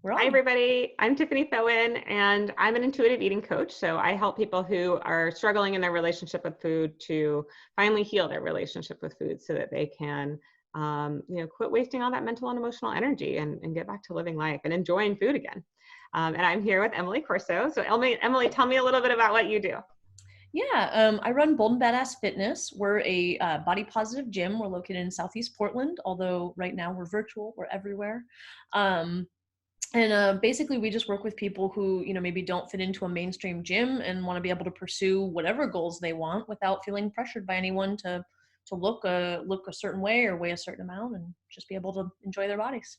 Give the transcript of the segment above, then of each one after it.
We're Hi, on. everybody. I'm Tiffany Thoen, and I'm an intuitive eating coach. So I help people who are struggling in their relationship with food to finally heal their relationship with food so that they can, quit wasting all that mental and emotional energy and get back to living life and enjoying food again. And I'm here with Emily Corso. So Emily, tell me a little bit about what you do. Yeah, I run Bold and Badass Fitness. We're a body positive gym. We're located in Southeast Portland, although right now we're virtual. We're everywhere. Um, and basically, we just work with people who, maybe don't fit into a mainstream gym and want to be able to pursue whatever goals they want without feeling pressured by anyone to look a certain way or weigh a certain amount and just be able to enjoy their bodies.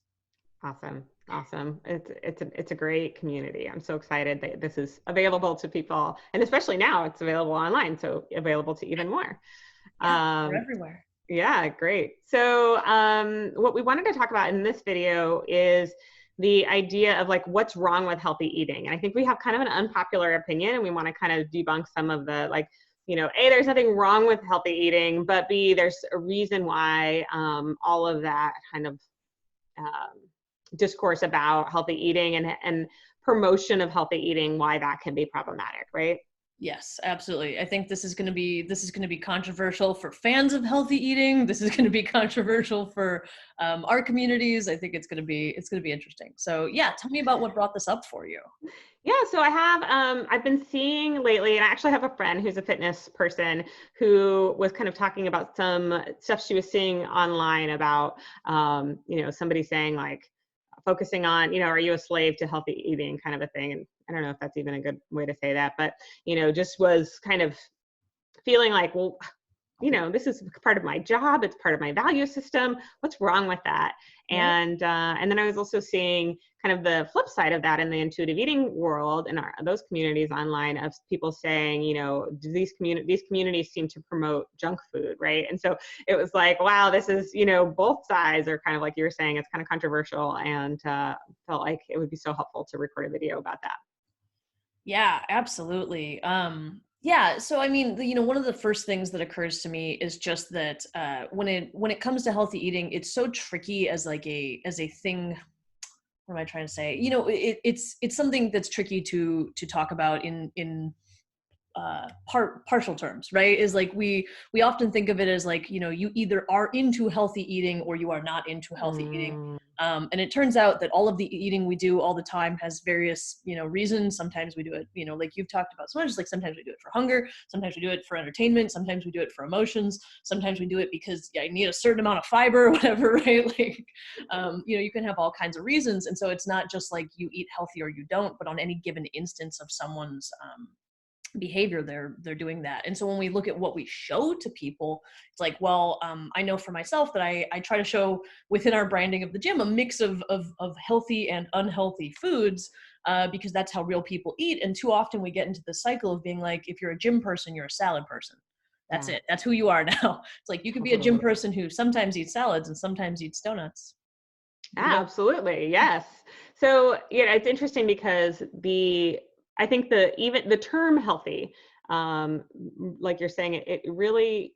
Awesome. Awesome. It's a great community. I'm so excited that this is available to people, and especially now it's available online, so available to even more. Yeah, we're Um, everywhere. yeah, great. So what we wanted to talk about in this video is the idea of like what's wrong with healthy eating. And I think we have kind of an unpopular opinion, and we want to kind of debunk some of the like, A, there's nothing wrong with healthy eating, but B, there's a reason why all of that kind of um, discourse about healthy eating and promotion of healthy eating, why that can be problematic, right? Yes, absolutely. I think this is going to be controversial for fans of healthy eating. This is going to be controversial for our communities. I think it's going to be interesting. So yeah, tell me about what brought this up for you. Yeah, so I've been seeing lately, and I actually have a friend who's a fitness person who was kind of talking about some stuff she was seeing online about, somebody saying like, focusing on, are you a slave to healthy eating kind of a thing. And I don't know if that's even a good way to say that, but, just was kind of feeling like, well, this is part of my job. It's part of my value system. What's wrong with that? Right? And then I was also seeing kind of the flip side of that in the intuitive eating world and those communities online of people saying, these communities seem to promote junk food, right? And so it was like, wow, this is, both sides are kind of like you were saying, it's kind of controversial, and felt like it would be so helpful to record a video about that. Yeah, absolutely. Yeah, so I mean, one of the first things that occurs to me is just that when it comes to healthy eating, it's so tricky as like a thing. What am I trying to say? It's something that's tricky to talk about in partial terms, right? Is like we often think of it as like, you either are into healthy eating or you are not into healthy eating. Mm, And it turns out that all of the eating we do all the time has various, reasons. Sometimes we do it, like you've talked about so much, like sometimes we do it for hunger, sometimes we do it for entertainment, sometimes we do it for emotions, sometimes we do it because I need a certain amount of fiber or whatever, right? Like, you can have all kinds of reasons. And so it's not just like you eat healthy or you don't, but on any given instance of someone's behavior, they're doing that. And so when we look at what we show to people, it's like, well, I know for myself that I try to show within our branding of the gym a mix of healthy and unhealthy foods, because that's how real people eat. And too often we get into the cycle of being like, if you're a gym person, you're a salad person. That's yeah, it, that's who you are now. It's like you could be a gym totally. person who sometimes eats salads and sometimes eats donuts. You Yeah, know. absolutely. Yes. So, it's interesting because I think even the term healthy, like you're saying, it really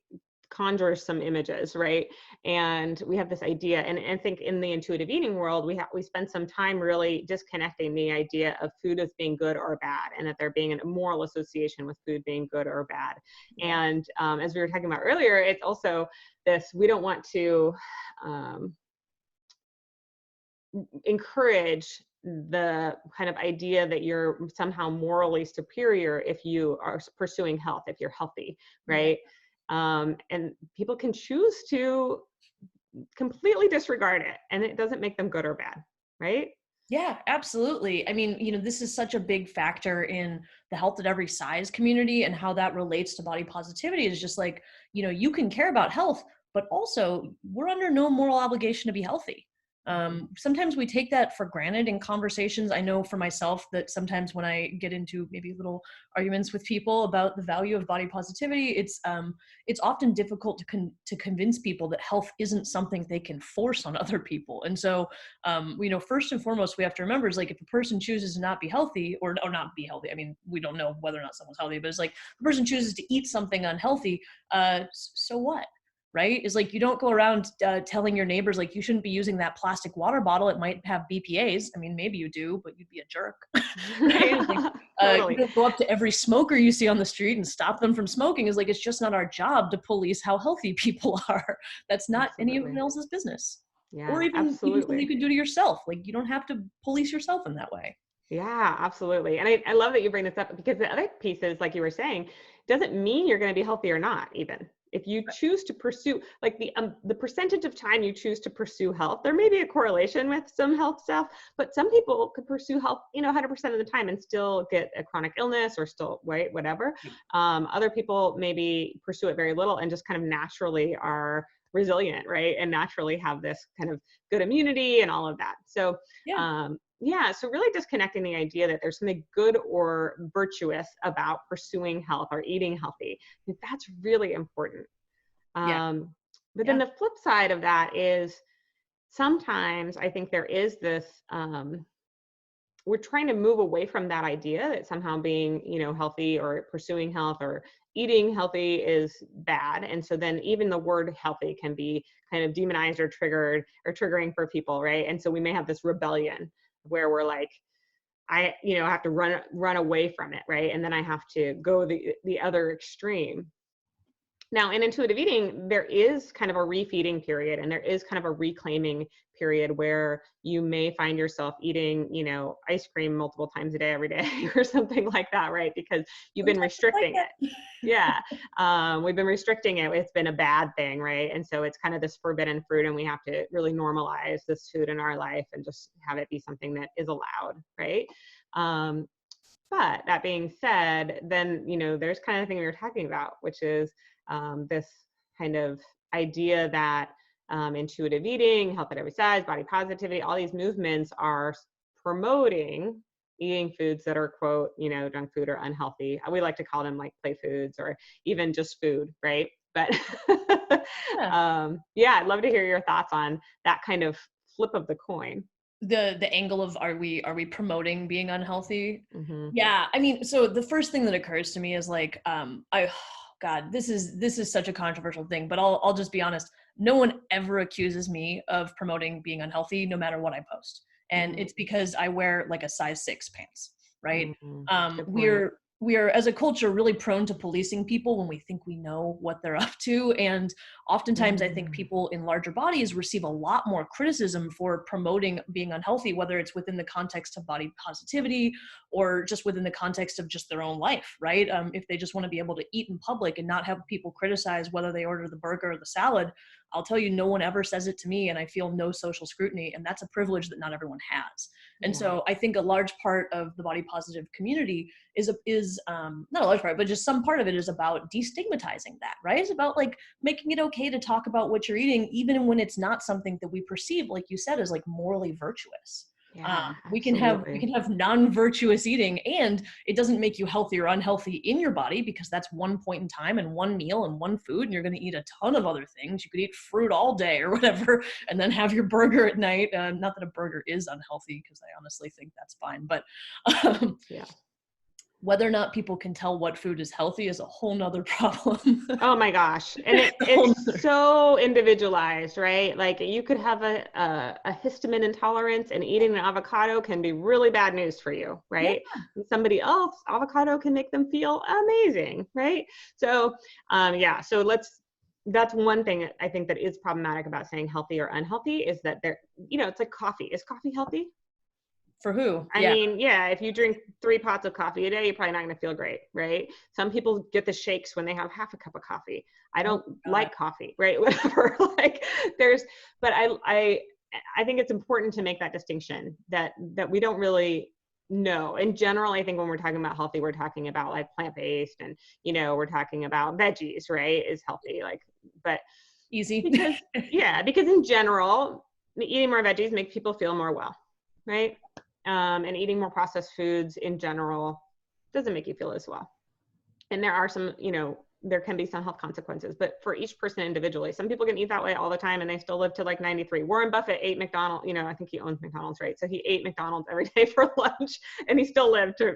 conjures some images, right? And we have this idea, and I think in the intuitive eating world, we spend some time really disconnecting the idea of food as being good or bad, and that there being a moral association with food being good or bad. Yeah. And as we were talking about earlier, it's also this: we don't want to um, encourage the kind of idea that you're somehow morally superior if you are pursuing health, if you're healthy, Yeah. right? And people can choose to completely disregard it, and it doesn't make them good or bad, right? Yeah, absolutely. I mean, this is such a big factor in the health at every size community, and how that relates to body positivity is just like, you can care about health, but also we're under no moral obligation to be healthy. Sometimes we take that for granted in conversations. I know for myself that sometimes when I get into maybe little arguments with people about the value of body positivity, it's often difficult to convince people that health isn't something they can force on other people. And so first and foremost, we have to remember is like, if a person chooses to not be healthy or not be healthy, I mean, we don't know whether or not someone's healthy, but it's like the person chooses to eat something unhealthy. So what? right? Is like, you don't go around telling your neighbors, like, you shouldn't be using that plastic water bottle. It might have BPAs. I mean, maybe you do, but you'd be a jerk, right? Like, Totally. you don't go up to every smoker you see on the street and stop them from smoking. Is like, it's just not our job to police how healthy people are. That's not anyone Absolutely. else's business. Yeah, Or even something you absolutely. could do to yourself. Like, you don't have to police yourself in that way. Yeah, absolutely. And I love that you bring this up, because the other piece is, like you were saying, doesn't mean you're going to be healthy or not, even. If you choose to pursue, like, the percentage of time you choose to pursue health, there may be a correlation with some health stuff, but some people could pursue health, 100% of the time and still get a chronic illness or still, right, whatever. Other people maybe pursue it very little and just kind of naturally are resilient, right? And naturally have this kind of good immunity and all of that. So, Yeah. yeah, so really disconnecting the idea that there's something good or virtuous about pursuing health or eating healthy. That's really important. Yeah. But then Yeah. the flip side of that is, sometimes I think there is this, we're trying to move away from that idea that somehow being, healthy or pursuing health or eating healthy is bad. And so then even the word healthy can be kind of demonized or triggered or triggering for people, right? And so we may have this rebellion where we're like, I have to run away from it, right? And then I have to go the other extreme. Now, in intuitive eating, there is kind of a refeeding period, and there is kind of a reclaiming period where you may find yourself eating, ice cream multiple times a day, every day, or something like that, right? Because you've been Sometimes it's like restricting it. Yeah. We've been restricting it. It's been a bad thing, right? And so it's kind of this forbidden fruit, and we have to really normalize this food in our life and just have it be something that is allowed, right? But that being said, then, there's kind of the thing we were talking about, which is this kind of idea that intuitive eating, health at every size, body positivity, all these movements are promoting eating foods that are, quote, junk food or unhealthy. We like to call them like play foods or even just food, right? But yeah, I'd love to hear your thoughts on that kind of flip of the coin. The angle of, are we promoting being unhealthy? Mm-hmm. Yeah. I mean, so the first thing that occurs to me is like, God, this is such a controversial thing, but I'll just be honest. No one ever accuses me of promoting being unhealthy, no matter what I post. And it's because I wear like a size 6 pants, right? Mm-hmm. Good point. We are as a culture really prone to policing people when we think we know what they're up to. And oftentimes I think people in larger bodies receive a lot more criticism for promoting being unhealthy, whether it's within the context of body positivity or just within the context of just their own life, right? If they just want to be able to eat in public and not have people criticize whether they order the burger or the salad, I'll tell you, no one ever says it to me, and I feel no social scrutiny, and that's a privilege that not everyone has. And so I think a large part of the body positive community is not a large part, but just some part of it is about destigmatizing that, right? It's about like making it okay to talk about what you're eating, even when it's not something that we perceive, like you said, as like morally virtuous. Yeah, We can have absolutely. non-virtuous eating, and it doesn't make you healthy or unhealthy in your body, because that's one point in time and one meal and one food, and you're going to eat a ton of other things. You could eat fruit all day or whatever, and then have your burger at night. Not that a burger is unhealthy, because I honestly think that's fine, but Yeah. whether or not people can tell what food is healthy is a whole nother problem. Oh my gosh. And A whole it's nother. so individualized, right? Like you could have a histamine intolerance, and eating an avocado can be really bad news for you, Yeah. right? And somebody else, avocado can make them feel amazing, right? So, yeah, so that's one thing I think that is problematic about saying healthy or unhealthy, is that it's like coffee. Is coffee healthy? For who? I Yeah. mean, yeah, if you drink 3 pots of coffee a day, you're probably not going to feel great, right? Some people get the shakes when they have half a cup of coffee. I Oh don't my God. like coffee, right? Whatever. Like but I think it's important to make that distinction that we don't really know. In general, I think when we're talking about healthy, we're talking about like plant-based, and, we're talking about veggies, right? Is healthy, like, but Easy. because in general, eating more veggies makes people feel more well, right? And eating more processed foods in general doesn't make you feel as well. And there are some, there can be some health consequences, but for each person individually, some people can eat that way all the time and they still live to like 93. Warren Buffett ate McDonald's, I think he owns McDonald's, right? So he ate McDonald's every day for lunch, and he still lived to,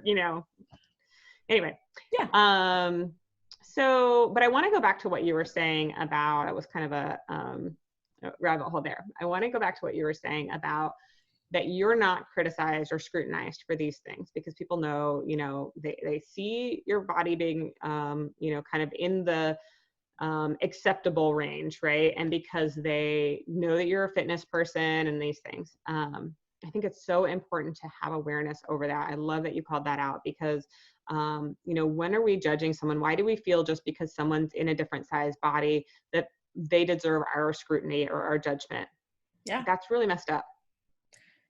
anyway. Yeah. So, but I want to go back to what you were saying about, it was kind of a rabbit hole there. I want to go back to what you were saying about that you're not criticized or scrutinized for these things because people know, they see your body being, kind of in the acceptable range, right? And because they know that you're a fitness person and these things. I think it's so important to have awareness over that. I love that you called that out because, when are we judging someone? Why do we feel just because someone's in a different size body that they deserve our scrutiny or our judgment? Yeah. That's really messed up.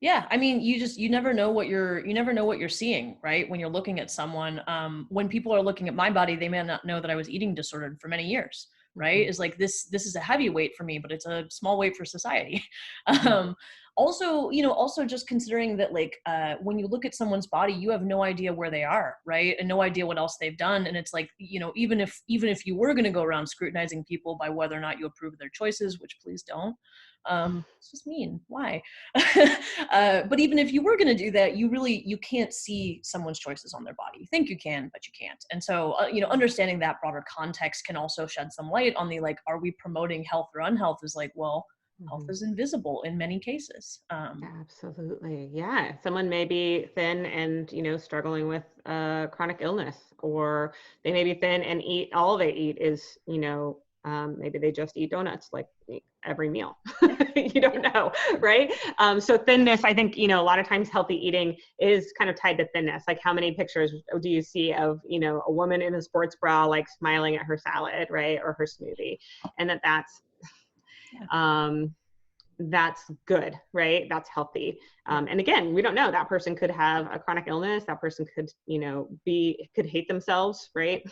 Yeah. I mean, you never know what you're seeing, right? When you're looking at someone, when people are looking at my body, they may not know that I was eating disordered for many years, right? Mm-hmm. Is like, this is a heavy weight for me, but it's a small weight for society. Mm-hmm. Also just considering that like, when you look at someone's body, you have no idea where they are, right? And no idea what else they've done. And it's like, even if you were going to go around scrutinizing people by whether or not you approve of their choices, which please don't, it's just mean. Why? But even if you were going to do that, you can't see someone's choices on their body. You think you can, but you can't. And so, understanding that broader context can also shed some light on the, like, are we promoting health or unhealth is like, well, health Mm-hmm. is invisible in many cases. Absolutely. Yeah. Someone may be thin and, struggling with chronic illness, or they may be thin and all they eat is, maybe they just eat donuts like every meal. You don't know, right? So thinness, I think, a lot of times healthy eating is kind of tied to thinness. Like how many pictures do you see of, a woman in a sports bra, like smiling at her salad, right? Or her smoothie. And that's good, right? That's healthy. And again, we don't know, that person could have a chronic illness. That person could, could hate themselves, right?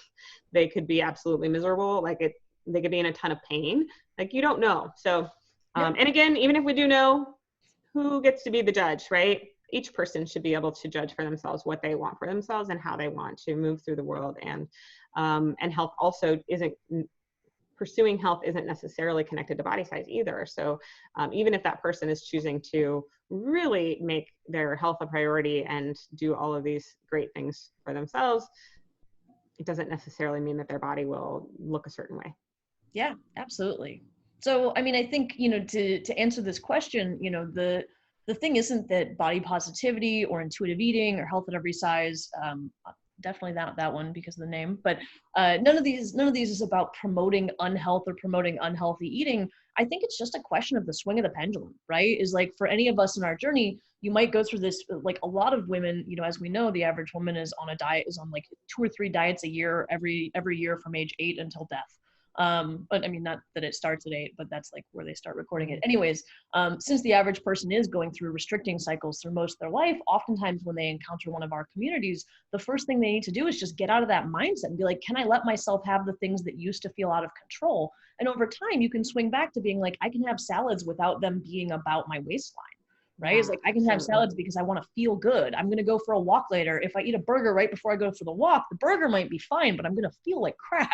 They could be absolutely miserable. They could be in a ton of pain. Like, you don't know. So, and again, even if we do know, who gets to be the judge, right? Each person should be able to judge for themselves what they want for themselves and how they want to move through the world. And health also pursuing health isn't necessarily connected to body size either. So even if that person is choosing to really make their health a priority and do all of these great things for themselves, it doesn't necessarily mean that their body will look a certain way. Yeah, absolutely. So, I mean, I think, to answer this question, the thing isn't that body positivity or intuitive eating or health at every size, definitely that one because of the name, but none of these is about promoting unhealth or promoting unhealthy eating. I think it's just a question of the swing of the pendulum, right? Is like, for any of us in our journey, you might go through this, like a lot of women, as we know, the average woman is on like 2 or 3 diets a year, every year from age 8 until death. But I mean, not that it starts at 8, but that's like where they start recording it. Anyways, since the average person is going through restricting cycles through most of their life, oftentimes when they encounter one of our communities, the first thing they need to do is just get out of that mindset and be like, can I let myself have the things that used to feel out of control? And over time, you can swing back to being like, I can have salads without them being about my waistline. Right? It's like, I can have salads because I want to feel good. I'm going to go for a walk later. If I eat a burger right before I go for the walk, the burger might be fine, but I'm going to feel like crap.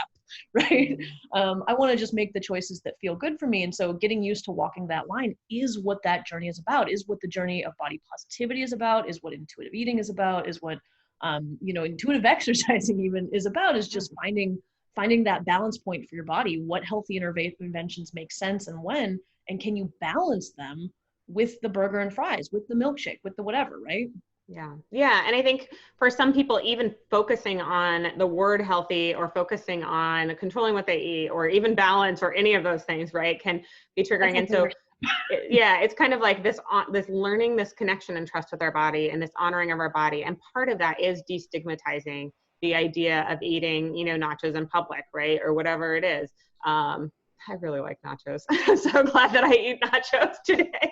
Right? I want to just make the choices that feel good for me. And so getting used to walking that line is what that journey is about, is what the journey of body positivity is about, is what intuitive eating is about, is what, intuitive exercising even is about, is just finding that balance point for your body. What healthy interventions make sense and when, and can you balance them with the burger and fries, with the milkshake, with the whatever, right? Yeah. Yeah. And I think for some people, even focusing on the word healthy or focusing on controlling what they eat or even balance or any of those things, right, can be triggering. And so, it's kind of like this learning this connection and trust with our body and this honoring of our body. And part of that is destigmatizing the idea of eating, nachos in public, right? Or whatever it is. I really like nachos. I'm so glad that I eat nachos today.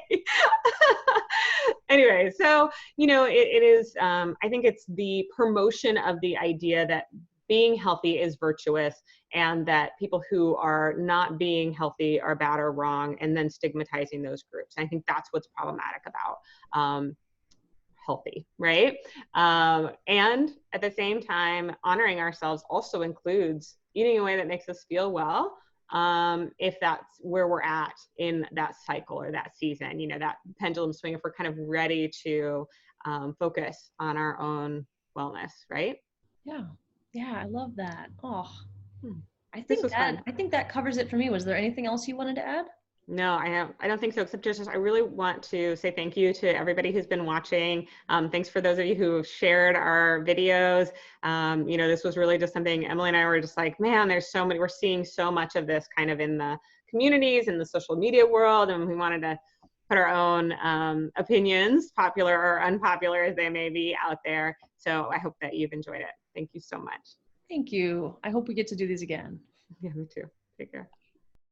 Anyway, so, it is, I think it's the promotion of the idea that being healthy is virtuous and that people who are not being healthy are bad or wrong, and then stigmatizing those groups. I think that's what's problematic about healthy, right? And at the same time, honoring ourselves also includes eating in a way that makes us feel well. If that's where we're at in that cycle or that season, that pendulum swing, if we're kind of ready to focus on our own wellness, right? Yeah. Yeah, I love that. Oh, I This think was fun. that covers it for me. Was there anything else you wanted to add? No, I don't think so, except just I really want to say thank you to everybody who's been watching. Thanks for those of you who shared our videos. This was really just something Emily and I were just like, man, we're seeing so much of this kind of in the communities, in the social media world, and we wanted to put our own opinions, popular or unpopular as they may be, out there. So I hope that you've enjoyed it. Thank you so much. Thank you. I hope we get to do these again. Yeah, me too. Take care.